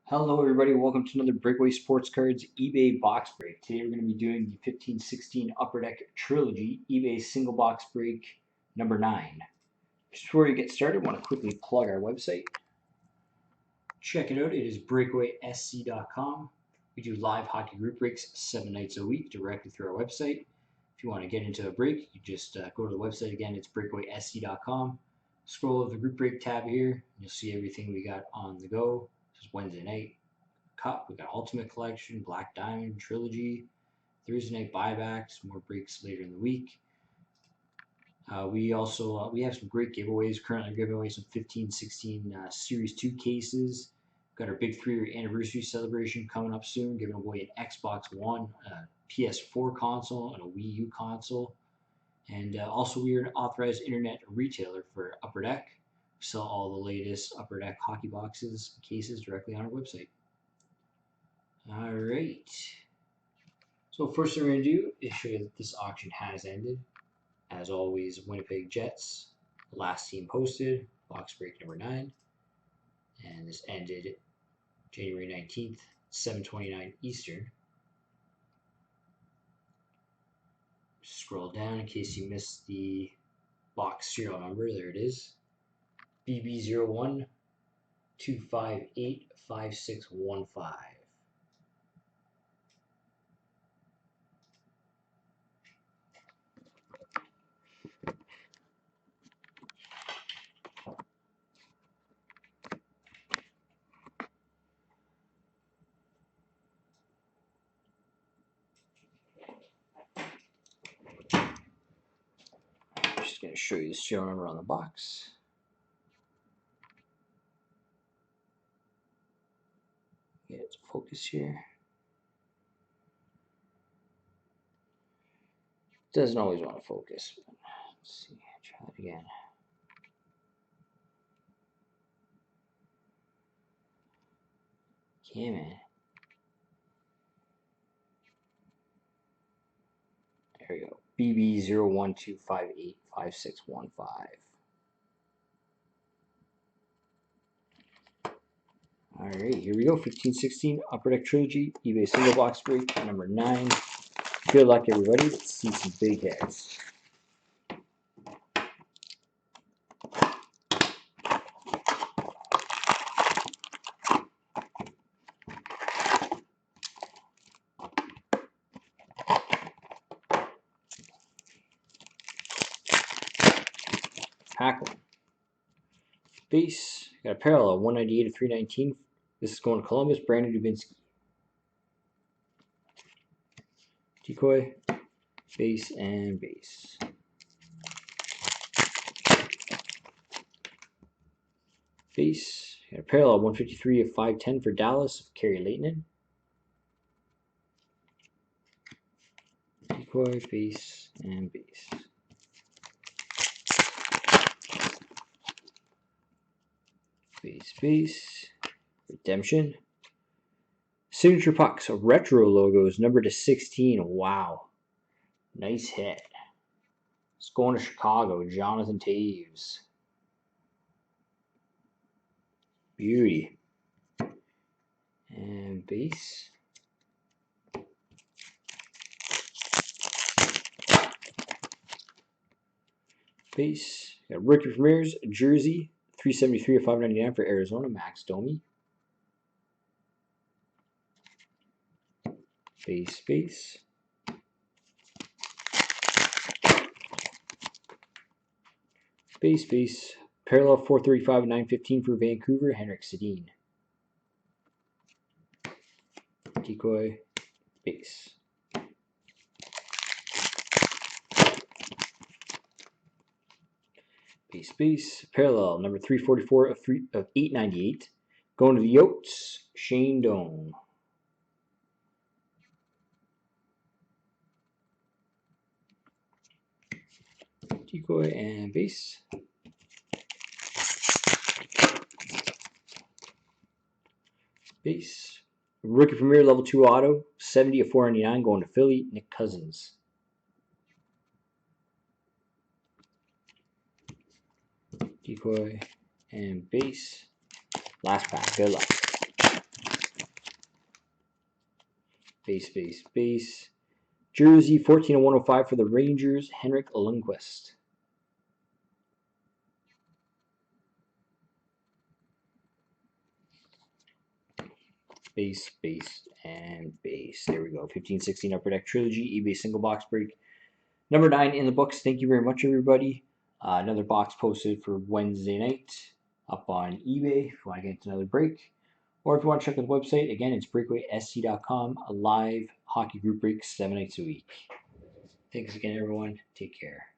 Hello everybody, welcome to another Breakaway Sports Cards eBay box break. Today we're going to be doing the 1516 Upper Deck Trilogy eBay single box break number 9. Just before we get started, I want to quickly plug our website. Check it out, it is breakawaysc.com. We do live hockey group breaks 7 nights a week directly through our website. If you want to get into a break, you just go to the website again, it's breakawaysc.com. Scroll over the group break tab here, and you'll see everything we got on the go. This is Wednesday night. Cup. We got Ultimate Collection, Black Diamond, Trilogy, Thursday night buybacks, more breaks later in the week. We also we have some great giveaways. Currently giving away some 1516 Series 2 cases. We've got our big 3-year anniversary celebration coming up soon. Giving away an Xbox One, a PS4 console, and a Wii U console. And also we are an authorized internet retailer for Upper Deck. We sell all the latest Upper Deck hockey boxes, cases directly on our website. All right. So first thing we're going to do is show you that this auction has ended. As always, Winnipeg Jets, last team posted, box break number 9. And this ended January 19th, 7:29 Eastern. Scroll down in case you missed the box serial number. There it is. BB01 258 5615. I'm just going to show you the serial number on the box. Get it to focus here. Doesn't always want to focus. Let's see, try that again. Yeah, man. There we go. BB0125855615. Alright, here we go. 1516 Upper Deck Trilogy, eBay single box break number 9. Good luck, everybody. Let's see some big heads. Pack one. Base. Got a parallel 198 of 319. This is going to Columbus. Brandon Dubinsky. Decoy. Base and base. Base. Got a parallel 153 of 510 for Dallas. Kerry Leighton. Decoy, base, and base. Base, base. Redemption. Signature pucks, retro logos, number to 16. Wow. Nice hit. It's going to Chicago. Jonathan Taves. Beauty. And base. Base. Got Ricky Ramirez, jersey, 373 of 599 for Arizona, Max Domi. Base, base. Base, base. Parallel 435 of 915 for Vancouver, Henrik Sedin. Decoy, base. Base, base. Parallel number 344 of 898. Going to the Yotes, Shane Doan. Decoy and base. Base. Rookie Premier level 2 auto, 70 of 499 going to Philly, Nick Cousins. Decoy and base. Last pack. Good luck. base. Jersey, 14/105 for the Rangers, Henrik Lundqvist. Base. There we go. 15/16 Upper Deck Trilogy, eBay single box break. Number 9 in the books. Thank you very much, everybody. Another box posted for Wednesday night up on eBay if you want to get into another break. Or if you want to check out the website, again, it's breakawaysc.com, a live hockey group break 7 nights a week. Thanks again, everyone. Take care.